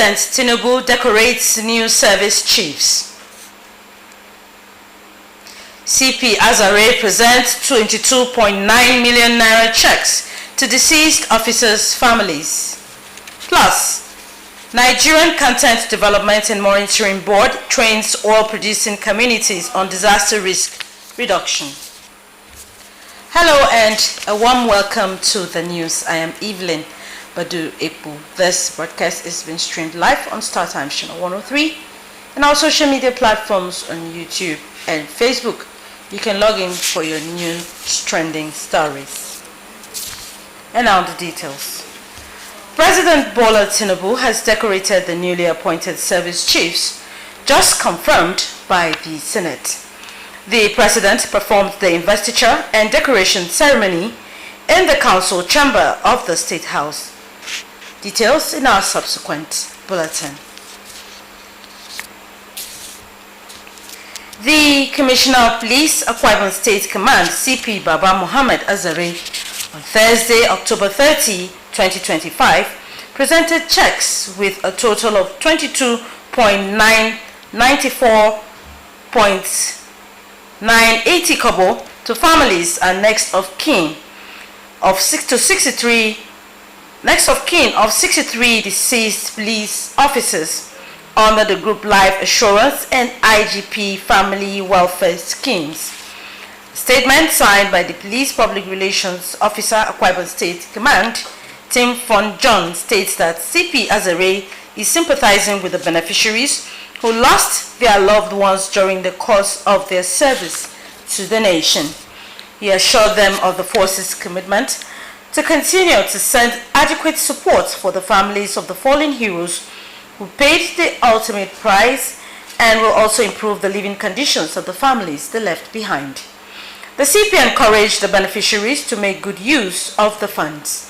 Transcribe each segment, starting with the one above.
President Tinubu decorates new service chiefs. CP Azare presents 22.9 million naira checks to deceased officers' families. Plus, Nigerian Content Development and Monitoring Board trains oil-producing communities on disaster risk reduction. Hello and a warm welcome to the news. I am Evelyn Badu Epu. This broadcast is being streamed live on StarTimes Channel 103 and our social media platforms on YouTube and Facebook. You can log in for your new trending stories. And now the details. President Bola Tinubu has decorated the newly appointed service chiefs, just confirmed by the Senate. The president performed the investiture and decoration ceremony in the council chamber of the State House. Details in our subsequent bulletin. The Commissioner of Police, Akwa Ibom State Command, CP Baba Muhammad Azare, on Thursday, October 30, 2025, presented checks with a total of 22.994.980 kobo to families and next of kin of 63 deceased police officers under the Group Life Assurance and IGP Family Welfare Schemes. A statement signed by the Police Public Relations Officer, Akwa Ibom State Command, Tim Fon John, states that CP Azare is sympathizing with the beneficiaries who lost their loved ones during the course of their service to the nation. He assured them of the force's commitment to continue to send adequate support for the families of the fallen heroes who paid the ultimate price and will also improve the living conditions of the families they left behind. The CP encouraged the beneficiaries to make good use of the funds.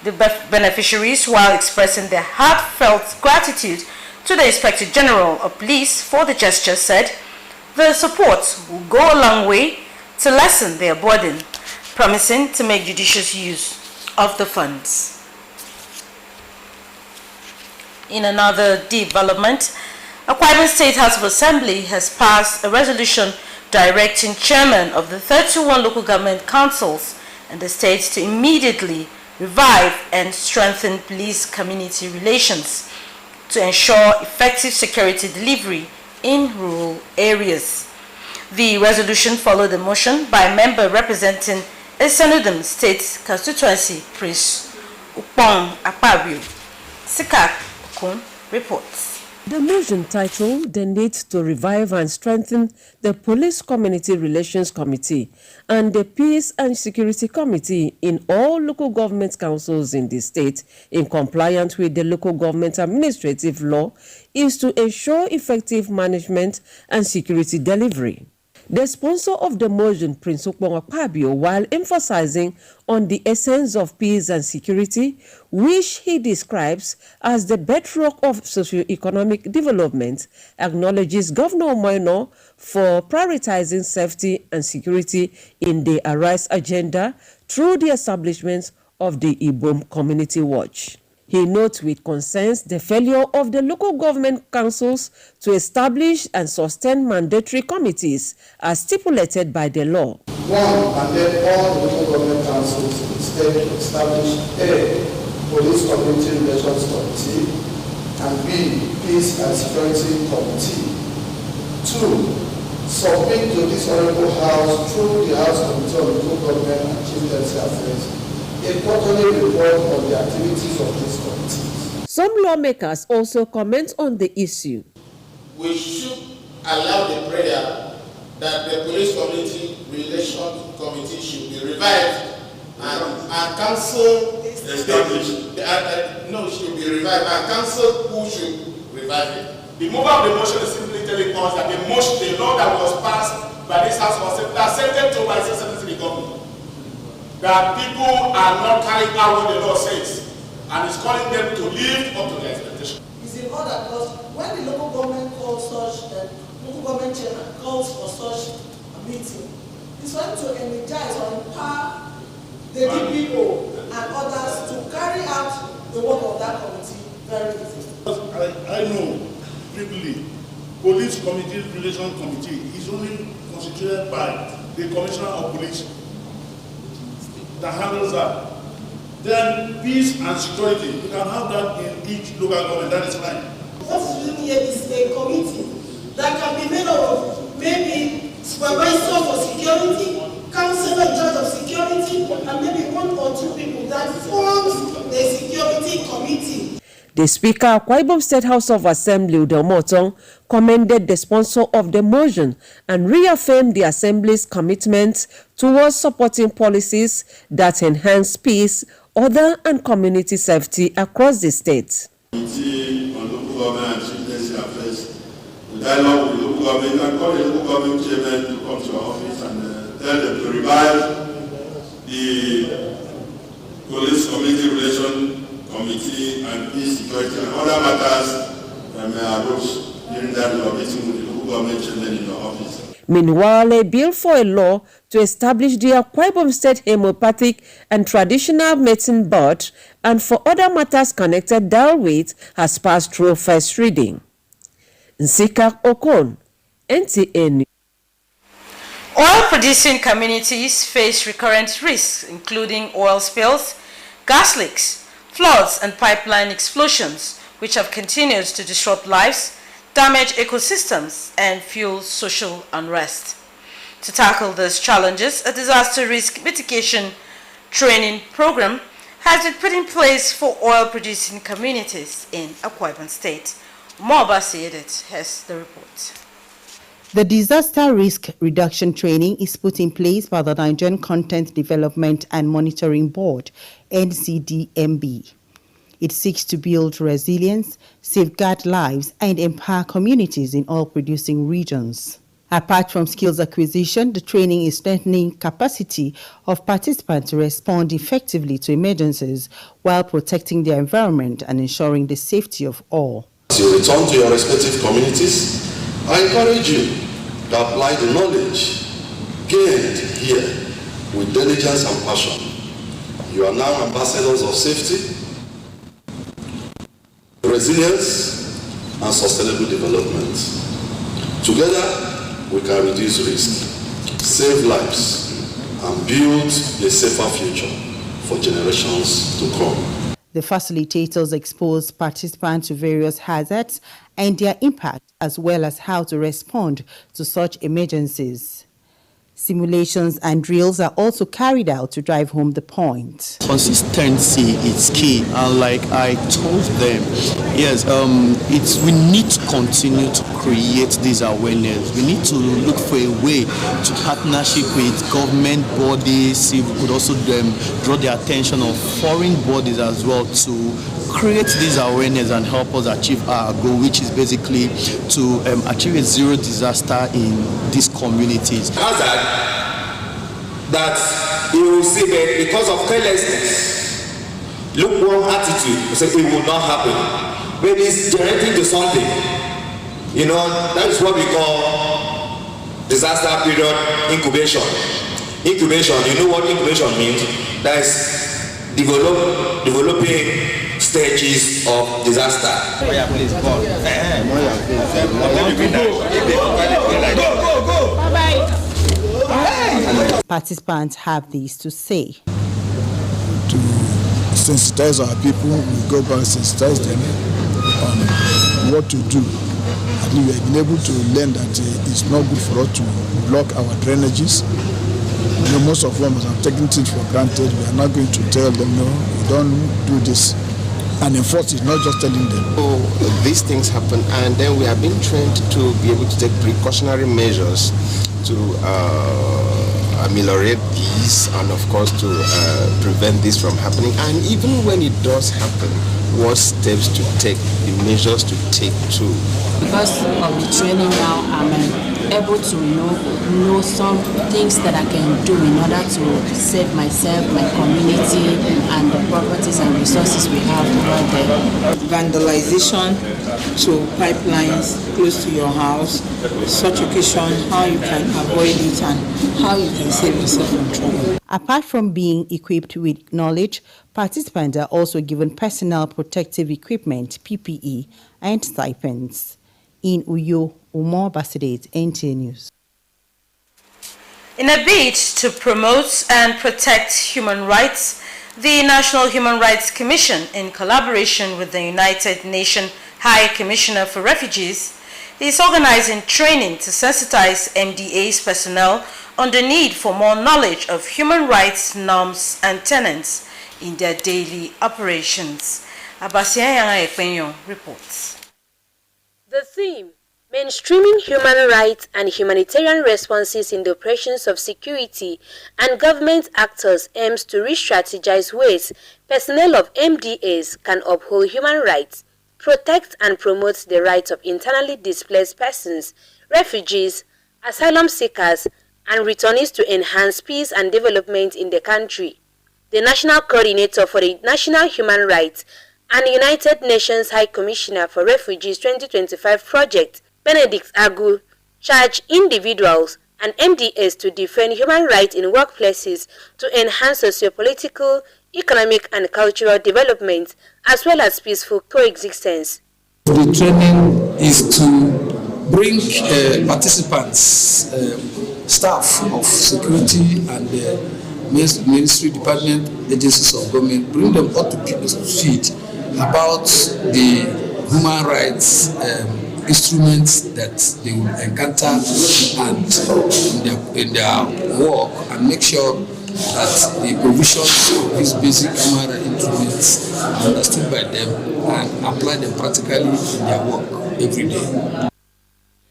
The beneficiaries, while expressing their heartfelt gratitude to the Inspector General of Police for the gesture, said the support will go a long way to lessen their burden, promising to make judicious use of the funds. In another development, Akwa Ibom State House of Assembly has passed a resolution directing chairmen of the 31 local government councils and the states to immediately revive and strengthen police-community relations to ensure effective security delivery in rural areas. The resolution followed a motion by a member representing Esenudum State Constituency, Prince Upong Akpabio. Sika Okun reports. The motion titled "The Need to Revive and Strengthen the Police Community Relations Committee and the Peace and Security Committee in all local government councils in the state in compliance with the local government administrative law" is to ensure effective management and security delivery. The sponsor of the motion, Prince Upong Akpabio, while emphasizing on the essence of peace and security, which he describes as the bedrock of socio-economic development, acknowledges Governor Moino for prioritizing safety and security in the Arise agenda through the establishment of the Ibom Community Watch. He notes with concern the failure of the local government councils to establish and sustain mandatory committees as stipulated by the law. One, mandate all the local government councils instead to establish A, Police Community Relations Committee, and B, Peace and Security Committee. 2, submit to this Honorable House through the House Committee on Local Government and Chieftaincy Affairs a quarterly report on the activities of these committees. Some lawmakers also comment on the issue. We should allow the prayer that the Police Community Relations Committee should be revived and council established. Should be revived and council who should revive it. The mover of the motion is simply telling us that the law that was passed by this House was accepted to by the government. That people are not carrying out what the law says, and it's calling them to live up to their expectation. It's in order because when the local government calls such, local government chairman calls for such a meeting, it's going to energize or empower the DPO and others to carry out the work of that committee very easily. I know briefly, Police Community Relations Committee is only constituted by the Commissioner of Police that handles that. Then peace and security, you can have that in each local government, that is fine. What you need is a committee that can be made up of maybe supervisor for security, councillor in charge of security, and maybe 1 or 2 people that forms the security committee. The Speaker of Akwa Ibom State House of Assembly, Udo Motong, commended the sponsor of the motion and reaffirmed the Assembly's commitment towards supporting policies that enhance peace, order, and community safety across the state. Committee on local government and chieftaincy affairs, the dialogue with local government, and call the local government chairman to come to our office and tell them to revive the Police Community Relations Committee and peace, security, and other matters that may arose during that meeting with the local government chairman in your office. Meanwhile, a bill for a law to establish the Akwa Ibom State Homeopathic and Traditional Medicine Board and for other matters connected therewith has passed through first reading. Nsika Okon, NTN. Oil-producing communities face recurrent risks, including oil spills, gas leaks, floods, and pipeline explosions, which have continued to disrupt lives, damage ecosystems, and fuel social unrest. To tackle these challenges, a disaster risk mitigation training program has been put in place for oil-producing communities in Akwa Ibom State. Moba Siedet has the report. The Disaster Risk Reduction Training is put in place by the Nigerian Content Development and Monitoring Board, NCDMB. It seeks to build resilience, safeguard lives, and empower communities in oil-producing regions. Apart from skills acquisition, the training is strengthening capacity of participants to respond effectively to emergencies while protecting their environment and ensuring the safety of all. As you return to your respective communities, I encourage you to apply the knowledge gained here with diligence and passion. You are now ambassadors of safety, resilience, and sustainable development. Together, we can reduce risk, save lives, and build a safer future for generations to come. The facilitators expose participants to various hazards and their impact, as well as how to respond to such emergencies. Simulations and drills are also carried out to drive home the point. Consistency is key, and like I told them, yes, we need to continue to create this awareness. We need to look for a way to partnership with government bodies. We could also draw the attention of foreign bodies as well to create this awareness and help us achieve our goal, which is basically to achieve a zero disaster in these communities. That you will see that because of carelessness, lukewarm attitude, you say it will not happen. But it's generating to something. You know, that is what we call disaster period incubation. Incubation, you know what incubation means? That is developing stages of disaster. Participants have this to say. To sensitize our people, we go back and sensitize them on what to do. I think we have been able to learn that it's not good for us to block our drainages. You know, most of them are taking things for granted. We are not going to tell them, no, you don't do this. And enforce it, not just telling them. So these things happen, and then we have been trained to be able to take precautionary measures to ameliorate these, and of course to prevent this from happening. And even when it does happen, what steps to take, the measures to take too. Because of the training now, I'm able to know some things that I can do in order to save myself, my community, and the properties and resources we have over there. Vandalization to pipelines close to your house, such occasion, how you can avoid it and how you can save yourself from trouble. Apart from being equipped with knowledge, participants are also given personal protective equipment, PPE, and stipends. In Uyo, Umar Basidate, NTA News. In a bid to promote and protect human rights, the National Human Rights Commission, in collaboration with the United Nations High Commissioner for Refugees, is organizing training to sensitize MDA's personnel on the need for more knowledge of human rights norms and tenets in their daily operations. Abasiaya Ekpenyo reports. The theme, mainstreaming human rights and humanitarian responses in the operations of security and government actors, aims to re-strategize ways personnel of MDAs can uphold human rights, protect and promote the rights of internally displaced persons, refugees, asylum seekers, and returnees to enhance peace and development in the country. The National Coordinator for the National Human Rights and United Nations High Commissioner for Refugees 2025 project, Benedict Agu, charged individuals and MDAs to defend human rights in workplaces to enhance socio-political, economic and cultural development, as well as peaceful coexistence. The training is to bring participants, staff of security and ministry, department, agencies of government, bring them up to speed about the human rights instruments that they will encounter and in their work, and make sure that the provisions of these basic human rights instruments are understood by them and apply them practically in their work every day.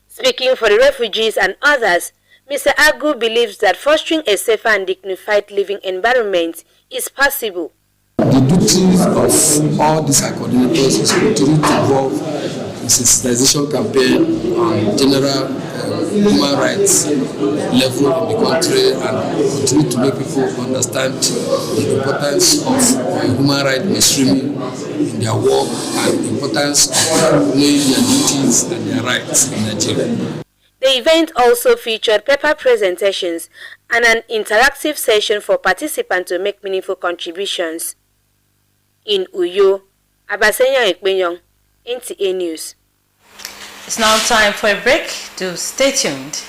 Speaking for the refugees and others, Mr. Agu believes that fostering a safer and dignified living environment is possible. The duties of all these coordinators is continue to involve a sensitization campaign on general human rights level in the country, and continue to make people understand the importance of human rights mainstreaming in their work and the importance of knowing their duties and their rights in Nigeria. The event also featured paper presentations and an interactive session for participants to make meaningful contributions. In Uyo, Abasenya Ekpenyong, NTA News. It's now time for a break. Do stay tuned.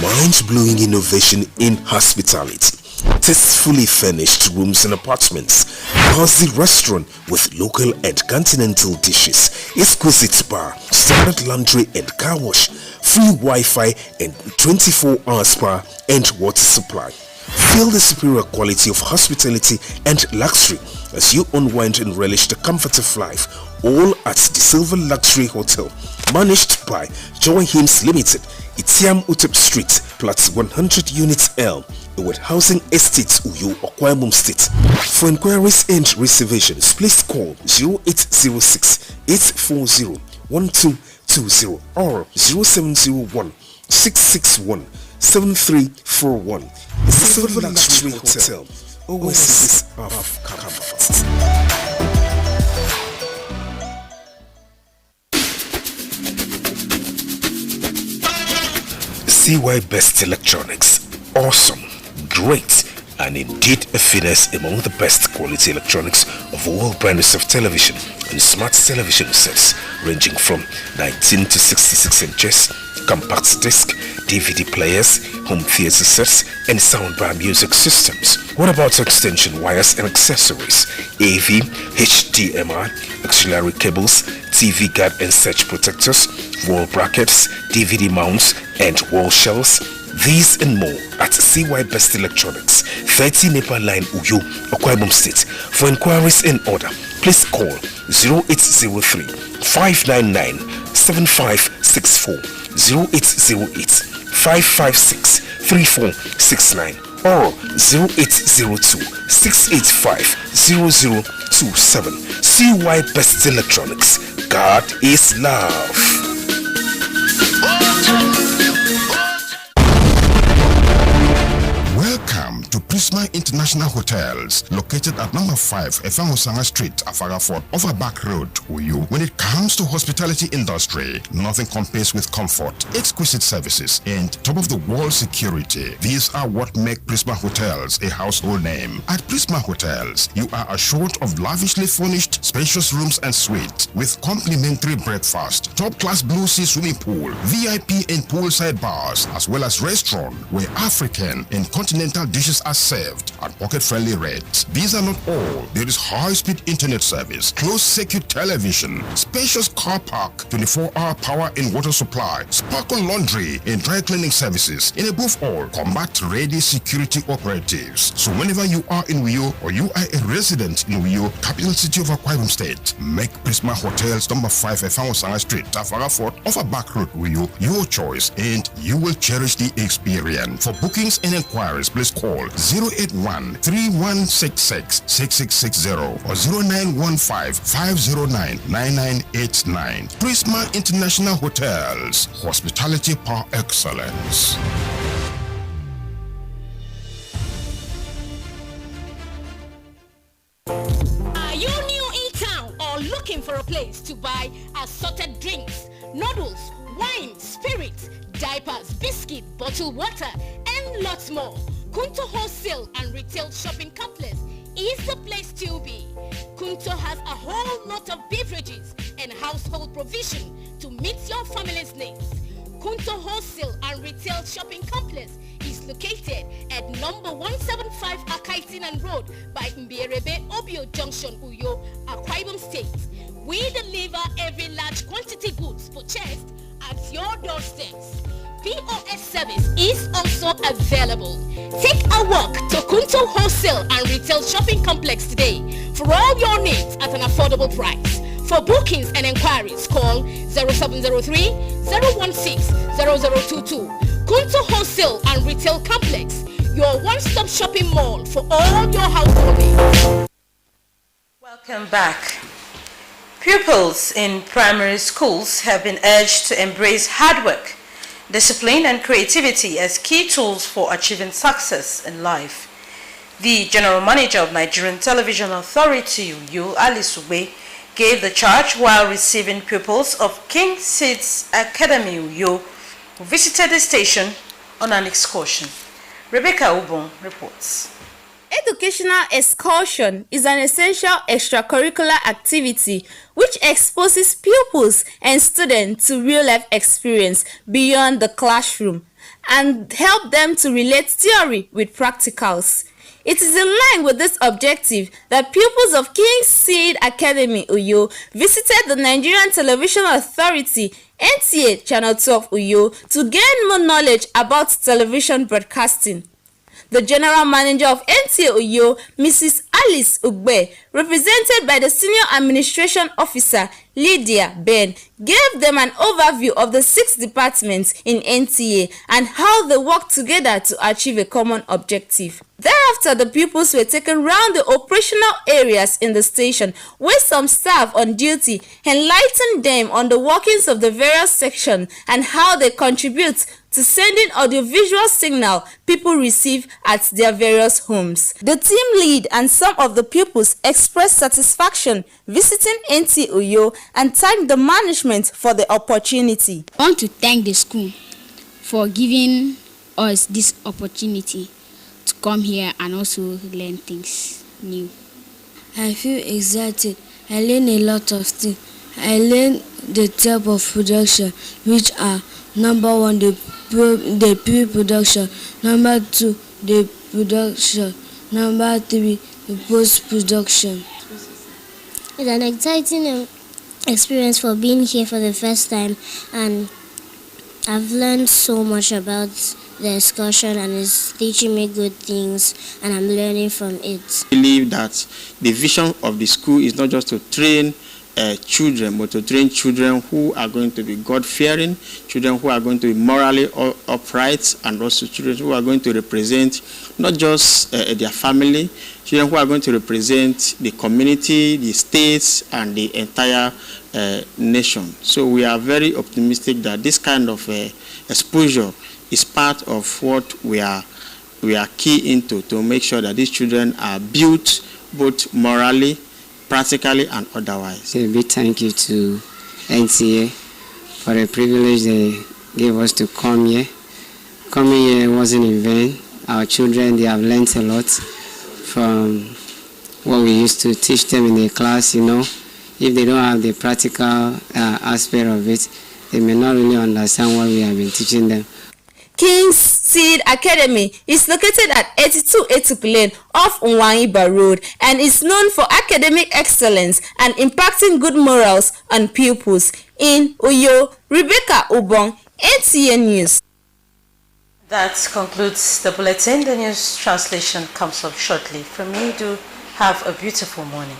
Mind-blowing innovation in hospitality. Tastefully furnished rooms and apartments, cozy restaurant with local and continental dishes, exquisite bar, standard laundry and car wash, free Wi-Fi and 24-hour spa and water supply. Feel the superior quality of hospitality and luxury as you unwind and relish the comfort of life, all at the Silver Luxury Hotel, managed by Joy Hymns Limited, Itiam Utep Street, Plot 100 Units L, with Housing Estates, Uyo, Okwamum State. For inquiries and reservations, please call 0806 840 1220 or 0701 661 7341. The Silver Luxury Hotel, oasis of comfort. CY Best Electronics. Awesome, great, and indeed a finesse among the best quality electronics of all brands of television and smart television sets ranging from 19 to 66 inches, compact disc, DVD players, home theater sets, and soundbar music systems. What about extension wires and accessories, AV, HDMI, auxiliary cables, TV guard and surge protectors, wall brackets, DVD mounts, and wall shelves? These and more at CY Best Electronics, 30 Nepal Line, Uyo, Okwamum State. For inquiries and order, please call 0803 599 7564, 0808 556 3469, or 0802-685-0027. CY Best Electronics. God is love. Welcome to Prisma International Hotels, located at number 5 Efangosanga Street, Afagafort, off a back road, Uyu. When it comes to hospitality industry, nothing compares with comfort, exquisite services, and top-of-the-world security. These are what make Prisma Hotels a household name. At Prisma Hotels, you are assured of lavishly furnished, spacious rooms and suites with complimentary breakfast, top-class blue sea swimming pool, VIP and poolside bars, as well as restaurant where African and continental dishes are served at pocket-friendly rates. These are not all. There is high-speed internet service, closed-circuit television, spacious car park, 24-hour power and water supply, sparkle laundry and dry cleaning services, and above all, combat-ready security operatives. So whenever you are in Uyo or you are a resident in Uyo, capital city of Akwa Ibom State, make Prisma Hotels number 5 Efangosanga Street, Afagafort, off a back road Uyo your choice, and you will cherish the experience. For bookings and inquiries, please call 081-3166-6660 or 0915-509-9989. Prisma International Hotels, hospitality par excellence. Are you new in town or looking for a place to buy assorted drinks, noodles, wine, spirits, diapers, biscuit, bottled water, and lots more? Kunto Wholesale and Retail Shopping Complex is the place to be. Kunto has a whole lot of beverages and household provision to meet your family's needs. Kunto Wholesale and Retail Shopping Complex is located at number 175 Akaitinan Road by Mbierebe Obio Junction, Uyo, Akwa Ibom State. We deliver every large quantity goods purchased at your doorsteps. POS service is also available. Take a walk to Kunto Wholesale and Retail Shopping Complex today for all your needs at an affordable price. For bookings and inquiries, call 0703-016-0022. Kunto Wholesale and Retail Complex, your one-stop shopping mall for all your household needs. Welcome back. Pupils in primary schools have been urged to embrace hard work, discipline and creativity as key tools for achieving success in life. The General Manager of Nigerian Television Authority, Uyo Alice Ube, gave the charge while receiving pupils of King Sid's Academy, Uyo, who visited the station on an excursion. Rebecca Ubon reports. Educational excursion is an essential extracurricular activity which exposes pupils and students to real-life experience beyond the classroom and help them to relate theory with practicals. It is in line with this objective that pupils of King Seed Academy Uyo visited the Nigerian Television Authority NTA Channel 12 Uyo to gain more knowledge about television broadcasting. The General Manager of NTA Uyo, Mrs. Alice Ugbe, represented by the Senior Administration Officer Lydia Ben, gave them an overview of the 6 departments in NTA and how they work together to achieve a common objective. Thereafter, the pupils were taken round the operational areas in the station, where some staff on duty enlightened them on the workings of the various sections and how they contribute to sending audiovisual signal people receive at their various homes. The team lead and some of the pupils expressed satisfaction visiting NTA Uyo and thanked the management for the opportunity. I want to thank the school for giving us this opportunity to come here and also learn things new. I feel excited. I learn a lot of things. I learned the type of production, which are number 1, the pre-production, number 2, the production, number 3, the post-production. It's an exciting experience for being here for the first time, and I've learned so much about the excursion, and it's teaching me good things, and I'm learning from it. I believe that the vision of the school is not just to train children, but to train children who are going to be God-fearing, children who are going to be morally upright, and also children who are going to represent not just their family, children who are going to represent the community, the states, and the entire nation. So we are very optimistic that this kind of exposure is part of what we are key into to make sure that these children are built both morally, practically, and otherwise. So a big thank you to NTA for the privilege they gave us to come here. Coming here wasn't in vain. Our children, they have learned a lot from what we used to teach them in the class, you know. If they don't have the practical aspect of it, they may not really understand what we have been teaching them. King's Seed Academy is located at 82 Etuk Lane off Nwangiba Road and is known for academic excellence and impacting good morals on pupils. In Uyo, Rebecca Ubong, NTA News. That concludes the bulletin. The news translation comes up shortly. From me, do have a beautiful morning.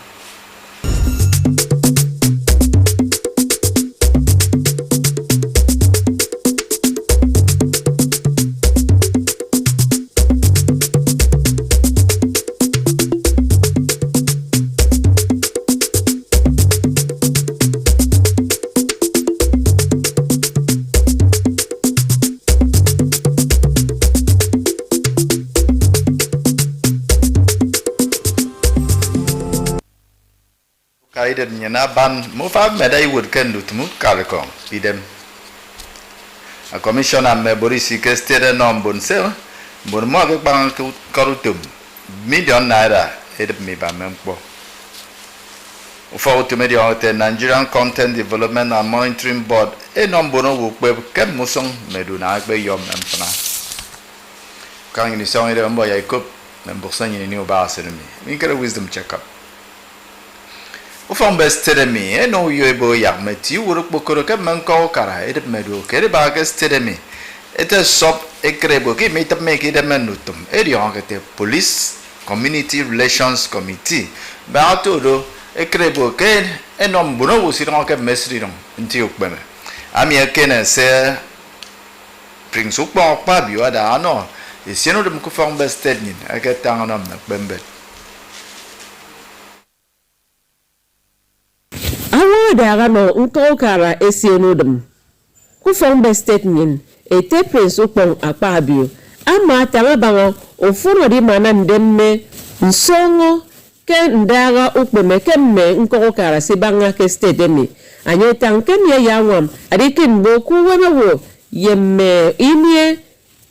Kaiden nyana ban mufa medai would can do to move Kalikong, idem. A commissioner me Borisi Kestere non bonsel, Burmog Bang Karutum, million naira, headed me by Mempo. For to media the Nigerian Content Development and Monitoring Board, a non-bono web Kem Musong Meduna by Yom Empana. Coming in the song, I boy I could member singing in new bars in me. Make a wisdom checkup. Ufang bestedemi, no yuebo yak meti uruk bukuru manko kara edip medu kere bagas tedemi. It is sop ekrebo ki made up make it a menutum. Ediongate Police Community Relations Committee. Bato ekrebo ken enom buno usirong ke mesridong intiuk beme. Ami akene se pringsuk bang pabio ada ano. Isieno dem kufang bestednin akatanganam bembe. Awa daga no nko kara esienodum. Kufong bestetnin ete prince ukpong akpabio. Ama tanga bango ofuno di mana ndemme nsongo ke ndaga ukpeme kemme nko kara sibanga ke stedemi. Anye tankem ya yawam adike mboku wemewo yemme imie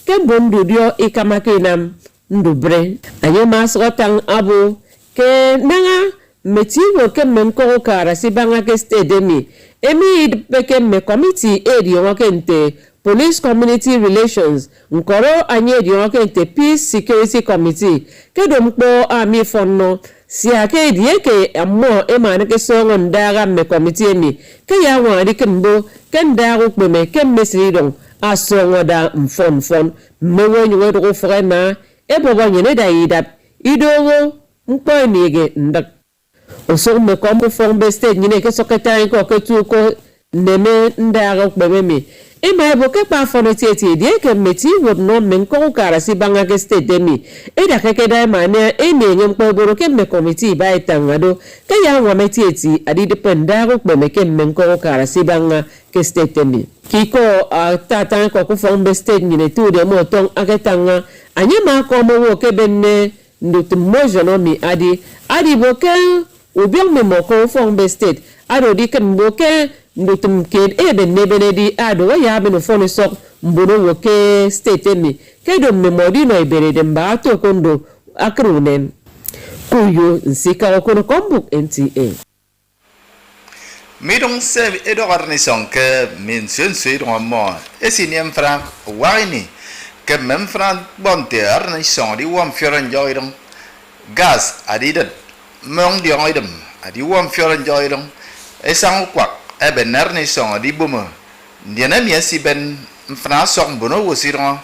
ke bondudio ikamake nam ndubre. Anye masrotang abo ke nanga metiwo ke menko kara sibanga ke stedemi emi peke me committee edi kente Police Community Relations nkoro anye edi kente Peace Security Committee ke dompo ami fonno si ake edi ke ammo emane ke songo ndaga me committee emi ke ya wa di kembo ke ndaga ukbeme ke mesridong asongo da mfon mewo nyo do frema e bobo nyene da idap idogo mpo nige ndak Oso me kombo fong beste nyine ke secretary ko ke tu ko neme ndaga kbeme e ma ebo ke pa foneti eti die ke meti wod no men ko kara si banga ke state demi e da ke da ma ne e ne nyem ko boro ke me committee ba itangado ke ya wa meti eti adi depend ndaga kbeme ke men ko kara si banga ke state demi kiko tata ko ko fong beste nyine tu de mo tong aketanga anye ma ko mo wo ke benne ndotu mojo no mi adi boke ubiang me moko fong be state ado di ken boke ndotum ken ebe nebene di ado ya be no foni sok mbono woke state mi kedo me modi no ibere de mba to kondo akrunen kuyo nsika okono kombuk NTA Midong se edo garnison ke min sun sui do mo esiniem franc waini ke mem franc bonte arnison di wam fioran joidong gas adidat mong di oidem adi wam fioran joidong esang kwak eben arnison di buma diana miesi ben franc song bono wosirong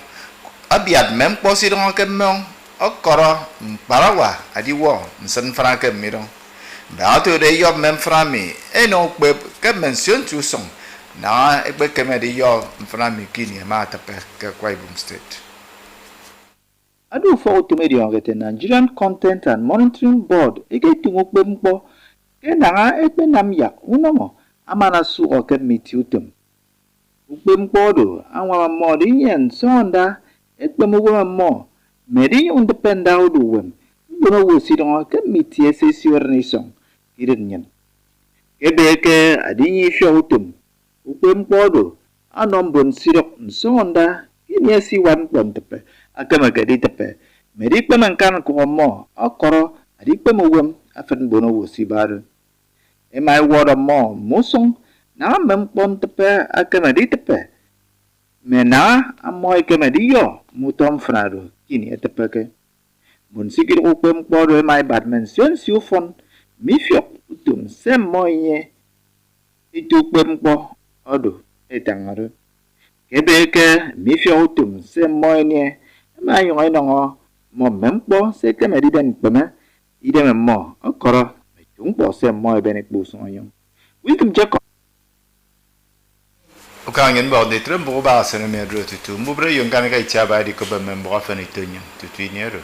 abiat mem posirong ke mong okoro parawa adi wo nsen franc ke mirong Now to the yob mem frami, no web can mention to song. Now a became the yob frami guinea matter per Quibum State. I do fall to media on the Nigerian Content and Monitoring Board, a gate to Mokbembo, Kenanga Ekbenamia, Unomo, Amanasu or can meet you them. Ukbembodo, our Modian, Sonda, Ekbemowa more, Medi independent wem, Uno will sit on a committee as a song, Gideon. Ebeke, Adini Shoutum, Ukbembodo, Anombon Sirop, Sonda, Guineasi 1 Akamakaditape, Medikman ko mo, Okoro, Adipamawam, Afenbono Sibar. In my word more, Musong, now mempon tepe, Akamaditape. Mena, a moi camadio, Mutom Frado, Kini at the peke. Munsikid open border my bad mentions you fon, Mifio, Utum, Sem moye. It took Bempo, Odo, Etangaro. Quebec, Mifio Utum, Sem moye. My young more mempo, second edited Pema, idem more, a coro, a young boss and more benefit boost on you. Welcome, Jacob. Okangen about the Trumbo Bass and a mere to Mubre, young Ganaga Chabadi Coba member of an Italian to 3 years.